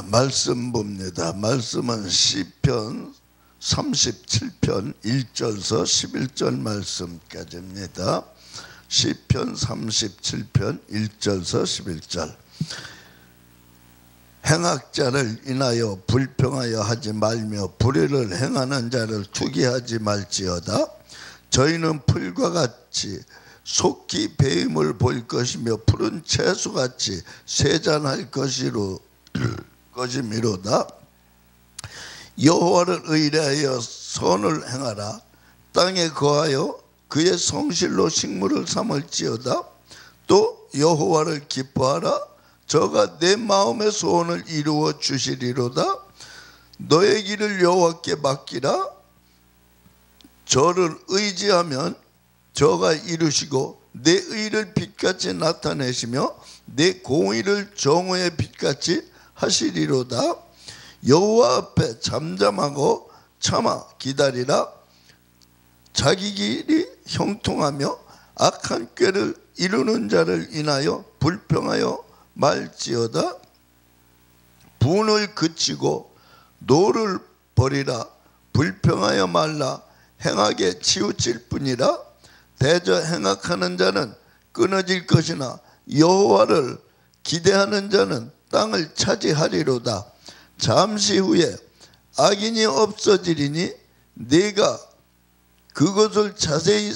말씀 봅니다. 말씀은 시편 37편 1절에서 11절 말씀까지입니다. 시편 37편 1절에서 11절. 행악자를 인하여 불평하여 하지 말며 불의를 행하는 자를 투기하지 말지어다. 저희는 풀과 같이 속히 배임을 볼 것이며 푸른 채소같이 쇠잔할 것이미로다. 여호와를 의뢰하여 선을 행하라. 땅에 거하여 그의 성실로 식물을 삼을지어다. 또 여호와를 기뻐하라. 저가 내 마음의 소원을 이루어 주시리로다. 너의 길을 여호와께 맡기라. 저를 의지하면 저가 이루시고 내 의를 빛같이 나타내시며 내 공의를 정오의 빛같이 하시리로다. 여호와 앞에 잠잠하고 참아 기다리라. 자기 길이 형통하며 악한 꾀를 이루는 자를 인하여 불평하여 말지어다. 분을 그치고 노를 버리라. 불평하여 말라. 행악에 치우칠 뿐이라. 대저 행악하는 자는 끊어질 것이나 여호와를 기대하는 자는 땅을 차지하리로다. 잠시 후에 악인이 없어지리니 네가 그것을 자세히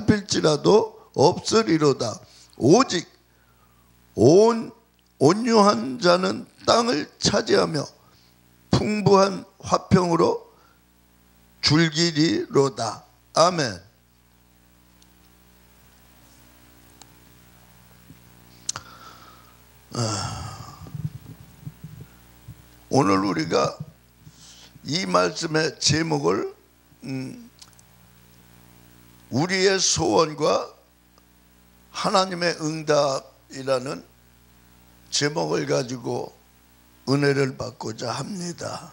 살필지라도 없으리로다. 오직 온유한 자는 땅을 차지하며 풍부한 화평으로 줄기리로다. 아멘. 오늘 우리가 이 말씀의 제목을 우리의 소원과 하나님의 응답이라는 제목을 가지고 은혜를 받고자 합니다.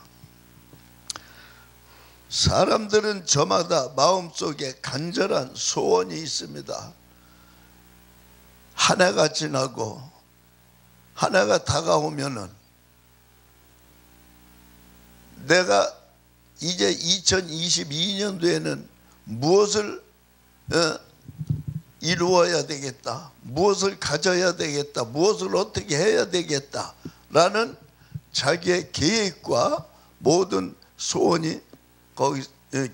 사람들은 저마다 마음속에 간절한 소원이 있습니다. 한 해가 지나고 한 해가 다가오면은 내가 이제 2022년도에는 무엇을 이루어야 되겠다, 무엇을 가져야 되겠다, 무엇을 어떻게 해야 되겠다 라는 자기의 계획과 모든 소원이 거기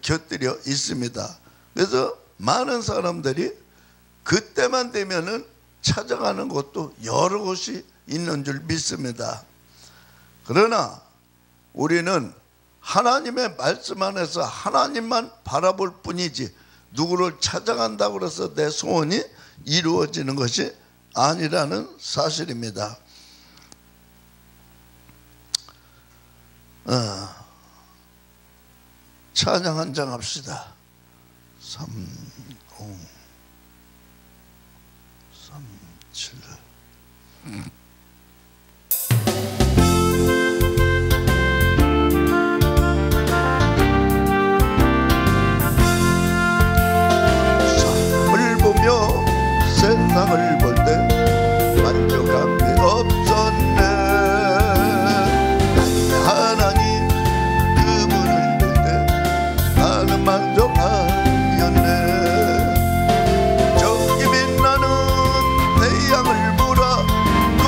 곁들여 있습니다. 그래서 많은 사람들이 그때만 되면은 찾아가는 곳도 여러 곳이 있는 줄 믿습니다. 그러나 우리는 하나님의 말씀 안에서 하나님만 바라볼 뿐이지 누구를 찾아간다고 해서 내 소원이 이루어지는 것이 아니라는 사실입니다. 찬양 한 장 합시다. 3, 0, 3, 7. 삶을 보며 세상을 볼 때 만족함이 없었네. 하나님 그분을 볼 때 나는 만족하였네. 저기 빛나는 태양을 보라. 또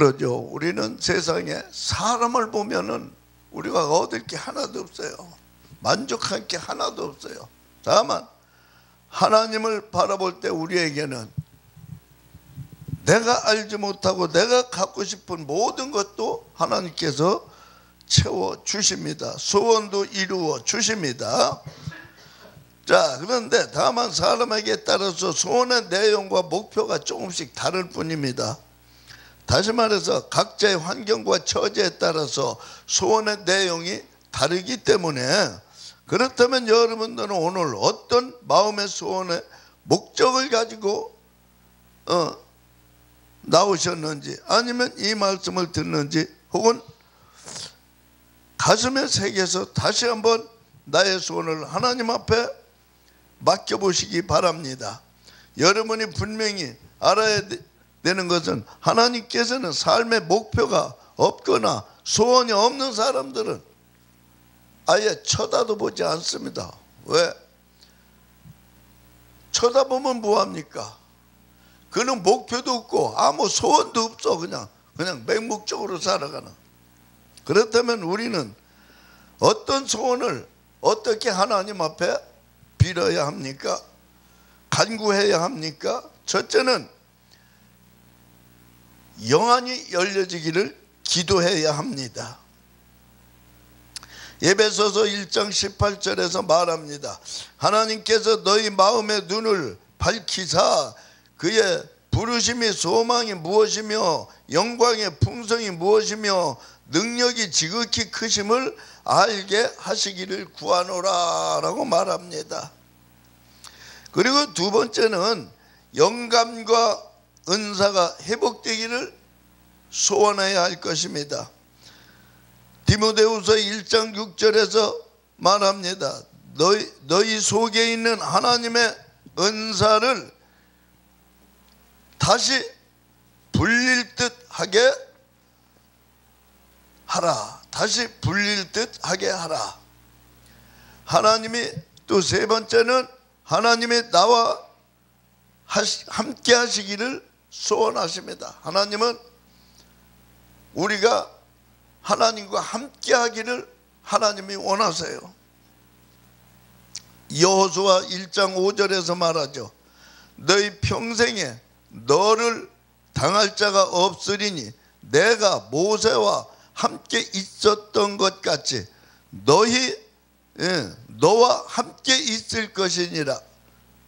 그러죠. 우리는 세상에 사람을 보면은 우리가 얻을 게 하나도 없어요. 만족할 게 하나도 없어요. 다만 하나님을 바라볼 때 우리에게는 내가 알지 못하고 내가 갖고 싶은 모든 것도 하나님께서 채워주십니다. 소원도 이루어 주십니다. 자, 그런데 다만 사람에게 따라서 소원의 내용과 목표가 조금씩 다를 뿐입니다. 다시 말해서 각자의 환경과 처지에 따라서 소원의 내용이 다르기 때문에, 그렇다면 여러분들은 오늘 어떤 마음의 소원의 목적을 가지고 나오셨는지, 아니면 이 말씀을 듣는지, 혹은 가슴에 새겨서 다시 한번 나의 소원을 하나님 앞에 맡겨보시기 바랍니다. 여러분이 분명히 알아야 되는 것은, 하나님께서는 삶의 목표가 없거나 소원이 없는 사람들은 아예 쳐다도 보지 않습니다. 왜? 쳐다보면 뭐합니까? 그는 목표도 없고 아무 소원도 없어. 그냥 맹목적으로 살아가는. 그렇다면 우리는 어떤 소원을 어떻게 하나님 앞에 빌어야 합니까? 간구해야 합니까? 첫째는 영안이 열려지기를 기도해야 합니다. 에베소서 1장 18절에서 말합니다. 하나님께서 너희 마음의 눈을 밝히사 그의 부르심이 소망이 무엇이며 영광의 풍성이 무엇이며 능력이 지극히 크심을 알게 하시기를 구하노라 라고 말합니다. 그리고 두 번째는 영감과 은사가 회복되기를 소원해야 할 것입니다. 디모데후서 1장 6절에서 말합니다. 너희 속에 있는 하나님의 은사를 다시 불릴 듯 하게 하라. 다시 불릴 듯 하게 하라. 하나님이, 또 세 번째는 하나님이 나와 함께 하시기를 소원하십니다. 하나님은 우리가 하나님과 함께 하기를 하나님이 원하세요. 여호수아 1장 5절에서 말하죠. 너희 평생에 너를 당할 자가 없으리니 내가 모세와 함께 있었던 것 같이 너와 함께 있을 것이니라.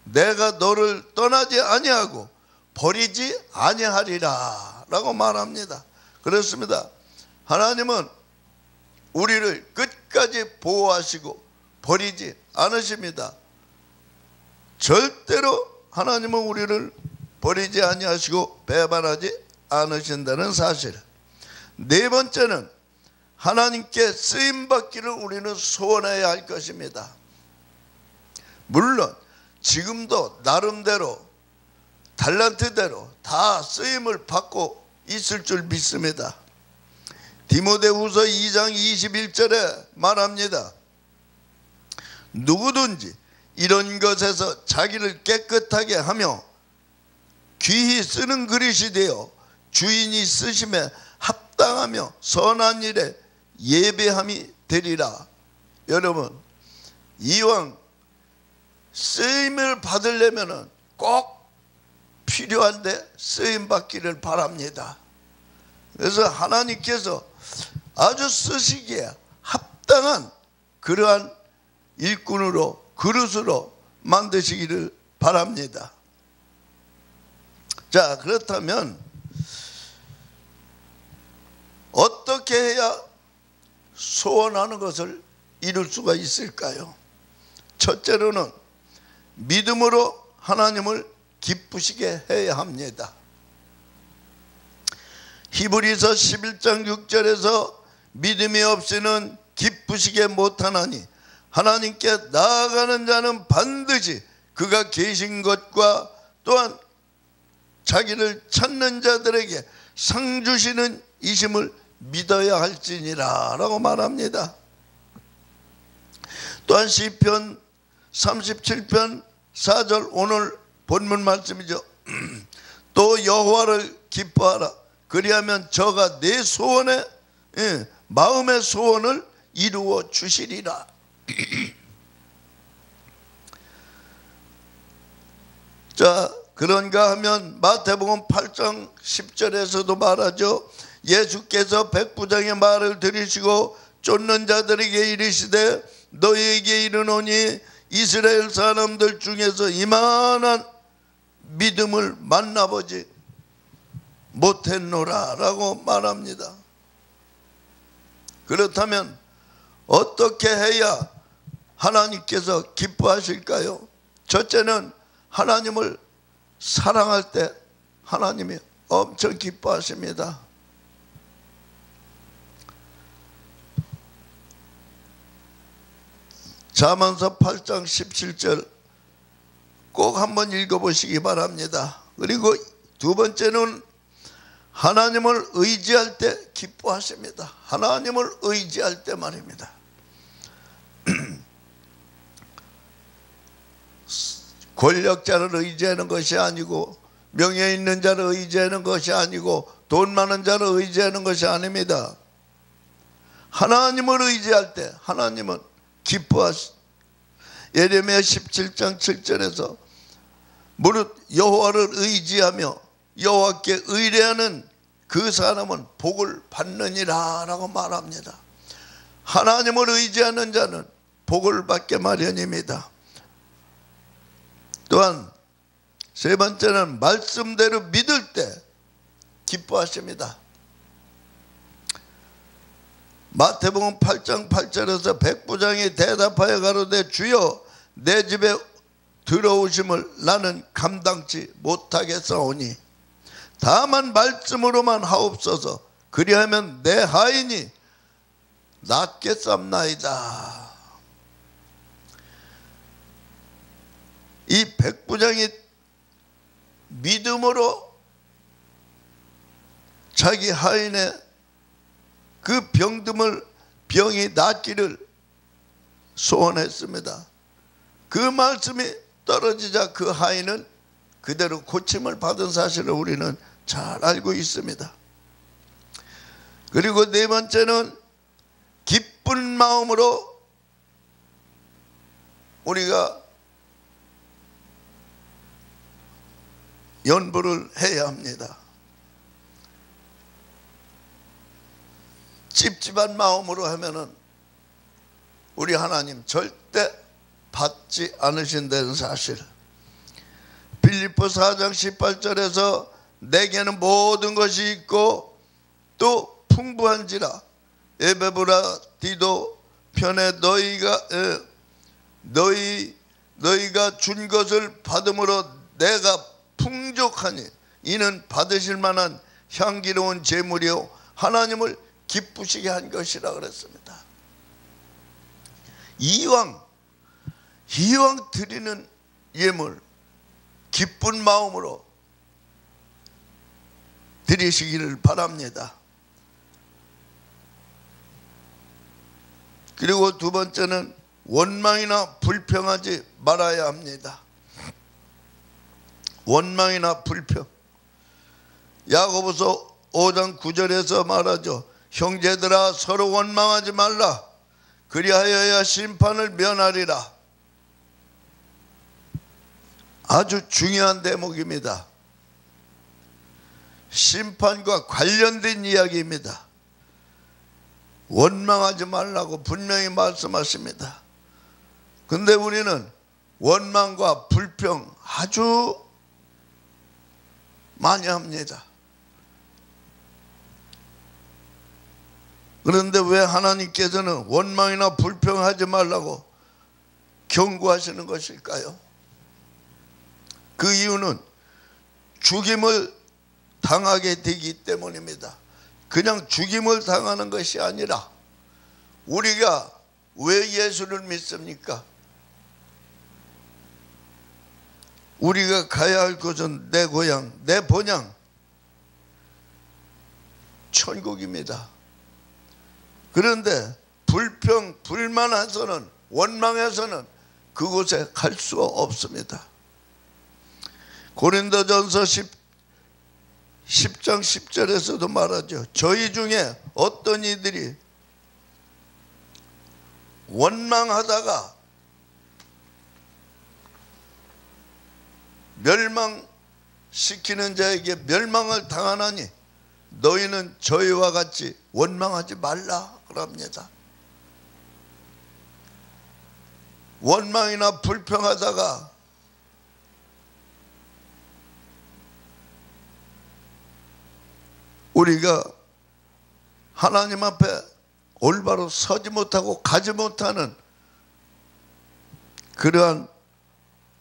내가 너를 떠나지 아니하고 버리지 아니하리라 라고 말합니다. 그렇습니다. 하나님은 우리를 끝까지 보호하시고 버리지 않으십니다. 절대로 하나님은 우리를 버리지 아니하시고 배반하지 않으신다는 사실. 네 번째는 하나님께 쓰임받기를 우리는 소원해야 할 것입니다. 물론 지금도 나름대로 달란트대로 다 쓰임을 받고 있을 줄 믿습니다. 디모데후서 2장 21절에 말합니다. 누구든지 이런 것에서 자기를 깨끗하게 하며 귀히 쓰는 그릇이 되어 주인이 쓰심에 합당하며 선한 일에 예배함이 되리라. 여러분, 이왕 쓰임을 받으려면 꼭 필요한데 쓰임 받기를 바랍니다. 그래서 하나님께서 아주 쓰시기에 합당한 그러한 일꾼으로, 그릇으로 만드시기를 바랍니다. 자, 그렇다면 어떻게 해야 소원하는 것을 이룰 수가 있을까요? 첫째로는 믿음으로 하나님을 기쁘시게 해야 합니다. 히브리서 11장 6절에서 믿음이 없이는 기쁘시게 못하나니 하나님께 나아가는 자는 반드시 그가 계신 것과 또한 자기를 찾는 자들에게 상 주시는 이심을 믿어야 할지니라 라고 말합니다. 또한 시편 37편 4절 오늘 본문 말씀이죠. 또 여호와를 기뻐하라. 그리하면 저가 내 소원에 마음의 소원을 이루어 주시리라. 자, 그런가 하면 마태복음 8장 10절에서도 말하죠. 예수께서 백부장의 말을 들으시고 쫓는 자들에게 이르시되 너희에게 이르노니 이스라엘 사람들 중에서 이만한 믿음을 만나보지 못했노라 라고 말합니다. 그렇다면 어떻게 해야 하나님께서 기뻐하실까요? 첫째는 하나님을 사랑할 때 하나님이 엄청 기뻐하십니다. 잠언서 8장 17절 꼭 한번 읽어보시기 바랍니다. 그리고 두 번째는 하나님을 의지할 때 기뻐하십니다. 하나님을 의지할 때 말입니다. 권력자를 의지하는 것이 아니고 명예 있는 자를 의지하는 것이 아니고 돈 많은 자를 의지하는 것이 아닙니다. 하나님을 의지할 때 하나님은 기뻐하시. 예레미야 17장 7절에서 무릇 여호와를 의지하며 여호와께 의뢰하는 그 사람은 복을 받느니라 라고 말합니다. 하나님을 의지하는 자는 복을 받게 마련입니다. 또한 세 번째는 말씀대로 믿을 때 기뻐하십니다. 마태복음 8장 8절에서 백부장이 대답하여 가로되 주여 내 집에 들어오심을 나는 감당치 못하겠사오니 다만 말씀으로만 하옵소서. 그리하면 내 하인이 낫겠사옵나이다. 이 백부장이 믿음으로 자기 하인의 그 병이 낫기를 소원했습니다. 그 말씀이 떨어지자 그 하인은 그대로 고침을 받은 사실을 우리는 잘 알고 있습니다. 그리고 네 번째는 기쁜 마음으로 우리가 연부를 해야 합니다. 찝찝한 마음으로 하면은 우리 하나님 절대 받지 않으신다는 사실. 빌립보 4장 18절에서 내게는 모든 것이 있고 또 풍부한지라 에베브라 디도 편에 너희가 준 것을 받음으로 내가 풍족하니 이는 받으실 만한 향기로운 제물이요 하나님을 기쁘시게 한 것이라 그랬습니다. 이왕 드리는 예물 기쁜 마음으로 드리시기를 바랍니다. 그리고 두 번째는 원망이나 불평하지 말아야 합니다. 원망이나 불평. 야고보서 5장 9절에서 말하죠. 형제들아 서로 원망하지 말라. 그리하여야 심판을 면하리라. 아주 중요한 대목입니다. 심판과 관련된 이야기입니다. 원망하지 말라고 분명히 말씀하십니다. 근데 우리는 원망과 불평 아주 많이 합니다. 그런데 왜 하나님께서는 원망이나 불평하지 말라고 경고하시는 것일까요? 그 이유는 죽임을 당하게 되기 때문입니다. 그냥 죽임을 당하는 것이 아니라 우리가 왜 예수를 믿습니까? 우리가 가야 할 곳은 내 고향, 내 본향, 천국입니다. 그런데 불평, 불만해서는, 원망해서는 그곳에 갈 수가 없습니다. 고린도전서 10장 10절에서도 말하죠. 저희 중에 어떤 이들이 원망하다가 멸망시키는 자에게 멸망을 당하나니 너희는 저희와 같이 원망하지 말라 그럽니다. 원망이나 불평하다가 우리가 하나님 앞에 올바로 서지 못하고 가지 못하는 그러한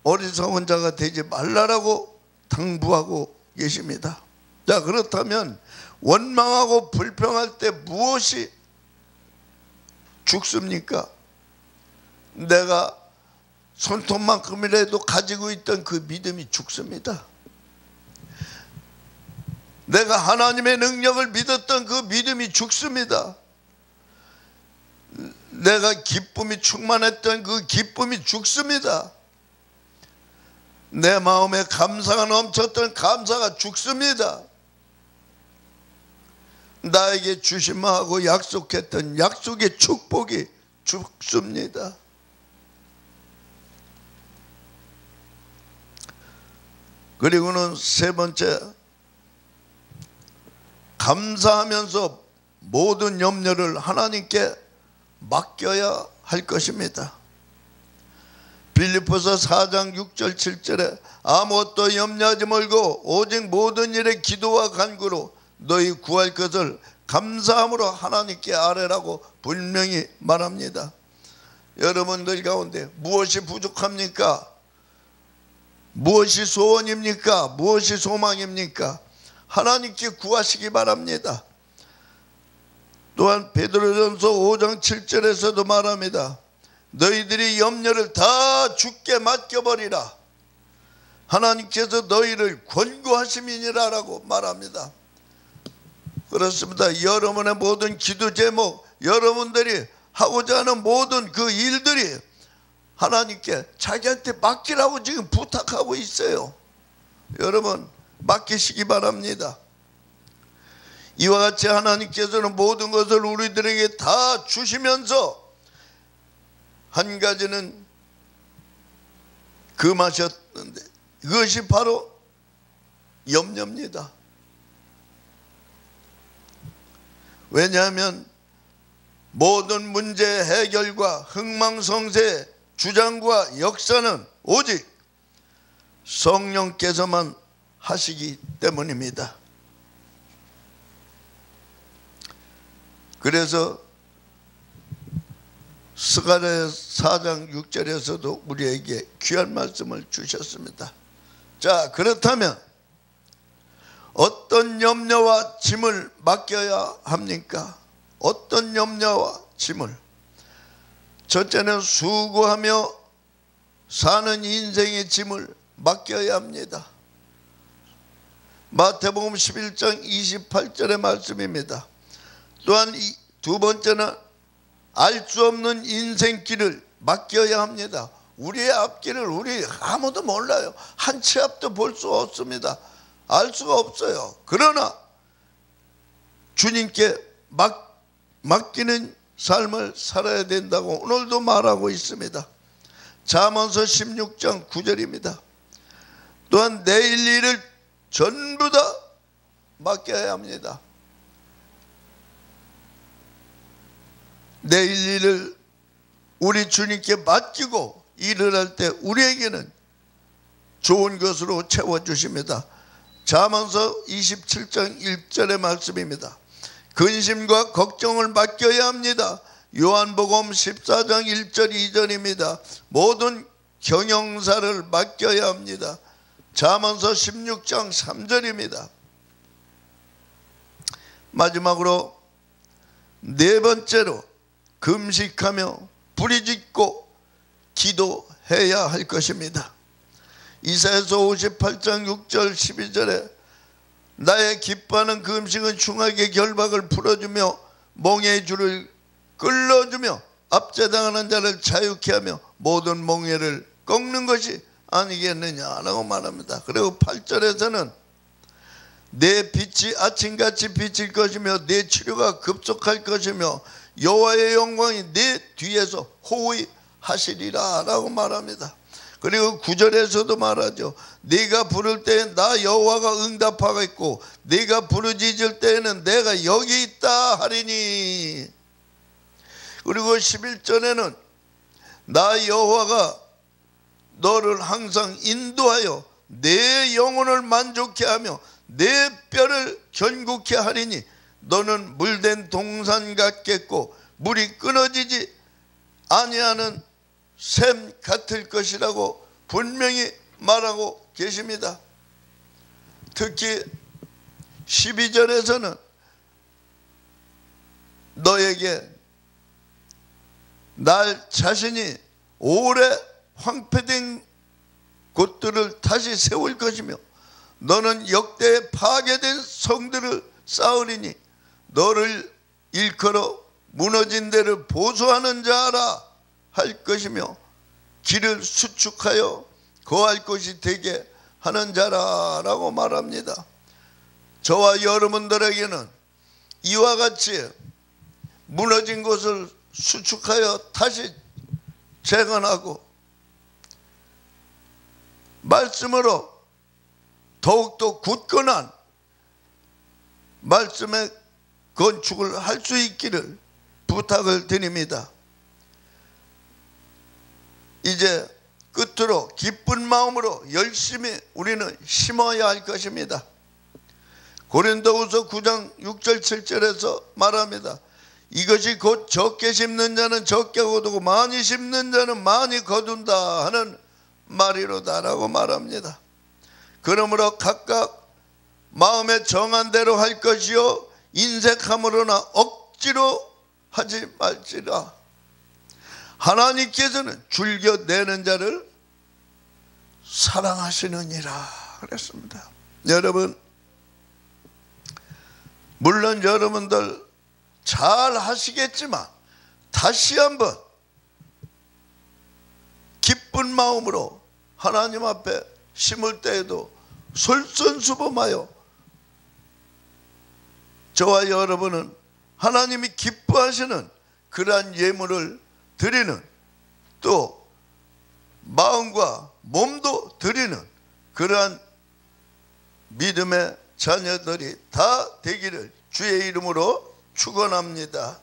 어리석은 자가 되지 말라라고 당부하고 계십니다. 자, 그렇다면 원망하고 불평할 때 무엇이 죽습니까? 내가 손톱만큼이라도 가지고 있던 그 믿음이 죽습니다. 내가 하나님의 능력을 믿었던 그 믿음이 죽습니다. 내가 기쁨이 충만했던 그 기쁨이 죽습니다. 내 마음에 감사가 넘쳤던 감사가 죽습니다. 나에게 주시마하고 약속했던 약속의 축복이 죽습니다. 그리고는 세 번째, 감사하면서 모든 염려를 하나님께 맡겨야 할 것입니다. 빌립보서 4장 6절 7절에 아무것도 염려하지 말고 오직 모든 일에 기도와 간구로 너희 구할 것을 감사함으로 하나님께 아뢰라고 분명히 말합니다. 여러분들 가운데 무엇이 부족합니까? 무엇이 소원입니까? 무엇이 소망입니까? 하나님께 구하시기 바랍니다. 또한 베드로전서 5장 7절에서도 말합니다. 너희들이 염려를 다 주께 맡겨버리라. 하나님께서 너희를 권고하심이니라 라고 말합니다. 그렇습니다. 여러분의 모든 기도 제목, 여러분들이 하고자 하는 모든 그 일들이 하나님께 자기한테 맡기라고 지금 부탁하고 있어요. 여러분 맡기시기 바랍니다. 이와 같이 하나님께서는 모든 것을 우리들에게 다 주시면서 한 가지는 금하셨는데 그것이 바로 염려입니다. 왜냐하면 모든 문제 해결과 흥망성쇠 주장과 역사는 오직 성령께서만 하시기 때문입니다. 그래서 스가랴 4장 6절에서도 우리에게 귀한 말씀을 주셨습니다. 자, 그렇다면 어떤 염려와 짐을 맡겨야 합니까? 어떤 염려와 짐을? 첫째는 수고하며 사는 인생의 짐을 맡겨야 합니다. 마태복음 11장 28절의 말씀입니다. 또한 두 번째는 알 수 없는 인생길을 맡겨야 합니다. 우리의 앞길을 우리 아무도 몰라요. 한 치 앞도 볼 수 없습니다. 알 수가 없어요. 그러나 주님께 맡기는 삶을 살아야 된다고 오늘도 말하고 있습니다. 잠언서 16장 9절입니다. 또한 내일 일을 전부 다 맡겨야 합니다. 내일 일을 우리 주님께 맡기고 일을 할 때 우리에게는 좋은 것으로 채워주십니다. 잠언서 27장 1절의 말씀입니다. 근심과 걱정을 맡겨야 합니다. 요한복음 14장 1절 2절입니다. 모든 경영사를 맡겨야 합니다. 잠언서 16장 3절입니다. 마지막으로 네 번째로 금식하며 부리짓고 기도해야 할 것입니다. 이사야서 58장 6절 12절에 나의 기뻐하는 그 음식은 흉악의 결박을 풀어주며 멍에의 줄을 끌어주며 압제당하는 자를 자유케 하며 모든 멍에를 꺾는 것이 아니겠느냐라고 말합니다. 그리고 8절에서는 내 빛이 아침같이 비칠 것이며 내 치료가 급속할 것이며 여호와의 영광이 내 뒤에서 호위 하시리라 라고 말합니다. 그리고 9절에서도 말하죠. 네가 부를 때에 나 여호와가 응답하겠고 네가 부르짖을 때에는 내가 여기 있다 하리니. 그리고 11절에는 나 여호와가 너를 항상 인도하여 내 영혼을 만족케 하며 내 뼈를 견고케 하리니 너는 물된 동산 같겠고 물이 끊어지지 아니하는 샘 같을 것이라고 분명히 말하고 계십니다. 특히 12절에서는 너에게 날 자신이 오래 황폐된 곳들을 다시 세울 것이며 너는 역대 파괴된 성들을 쌓으리니 너를 일컬어 무너진 데를 보수하는 자라 할 것이며 길을 수축하여 거할 곳이 되게 하는 자라라고 말합니다. 저와 여러분들에게는 이와 같이 무너진 곳을 수축하여 다시 재건하고 말씀으로 더욱더 굳건한 말씀의 건축을 할 수 있기를 부탁을 드립니다. 이제 끝으로 기쁜 마음으로 열심히 우리는 심어야 할 것입니다. 고린도후서 9장 6절 7절에서 말합니다. 이것이 곧 적게 심는 자는 적게 거두고 많이 심는 자는 많이 거둔다 하는 말이로다라고 말합니다. 그러므로 각각 마음에 정한 대로 할 것이요 인색함으로나 억지로 하지 말지라. 하나님께서는 즐겨내는 자를 사랑하시느니라 그랬습니다. 여러분, 물론 여러분들 잘 하시겠지만 다시 한번 기쁜 마음으로 하나님 앞에 심을 때에도 솔선수범하여 저와 여러분은 하나님이 기뻐하시는 그러한 예물을 드리는, 또 마음과 몸도 드리는 그러한 믿음의 자녀들이 다 되기를 주의 이름으로 축원합니다.